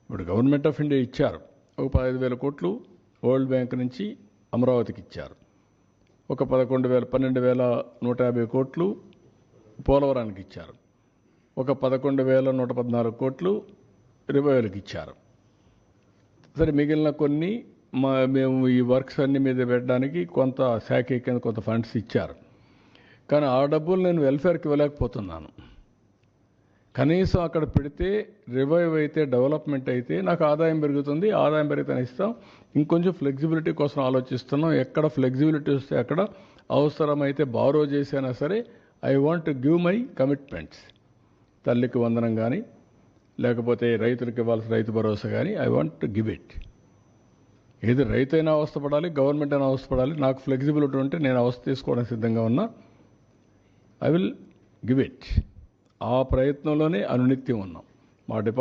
ఇప్పుడు government of India ఇచ్చారు, ఒక 15,000 కోట్లు వరల్డ్ బ్యాంక్ నుంచి అమరావతికి ఇచ్చారు, ఒక 12,150 కోట్లు పోలవరానికి ఇచ్చారు, ఒక 11,114 కోట్లు రివైవల్కి ఇచ్చారు. సరే, మిగిలిన కొన్ని మేము ఈ వర్క్స్ అన్ని మీద పెట్టడానికి కొంత శాఖ కింద కొంత ఫండ్స్ ఇచ్చారు. కానీ ఆ డబ్బులు నేను వెల్ఫేర్కి ఇవ్వలేకపోతున్నాను. కనీసం అక్కడ పెడితే రివైవ్ అయితే, డెవలప్మెంట్ అయితే నాకు ఆదాయం పెరుగుతుంది. ఆదాయం పెరిగితే ఇస్తాం. ఇంకొంచెం ఫ్లెక్సిబిలిటీ కోసం ఆలోచిస్తున్నాం. ఎక్కడ ఫ్లెక్సిబిలిటీ వస్తే అక్కడ అవసరమైతే బారో చేసైనా సరే I want to give my commitments. తల్లికి వందనం కానీ, లేకపోతే రైతులకు ఇవ్వాల్సిన రైతు భరోసా కానీ I want to give it. ఏది రైతైనా అవస్థపడాలి, గవర్నమెంట్ అయినా అవస్థపడాలి. నాకు ఫ్లెక్సిబిలిటీ ఉంటే నేను అవస్థ తీసుకోవడానికి సిద్ధంగా ఉన్నా. I will give it. ఆ ప్రయత్నంలోనే అనునిత్యం ఉన్నాం. మా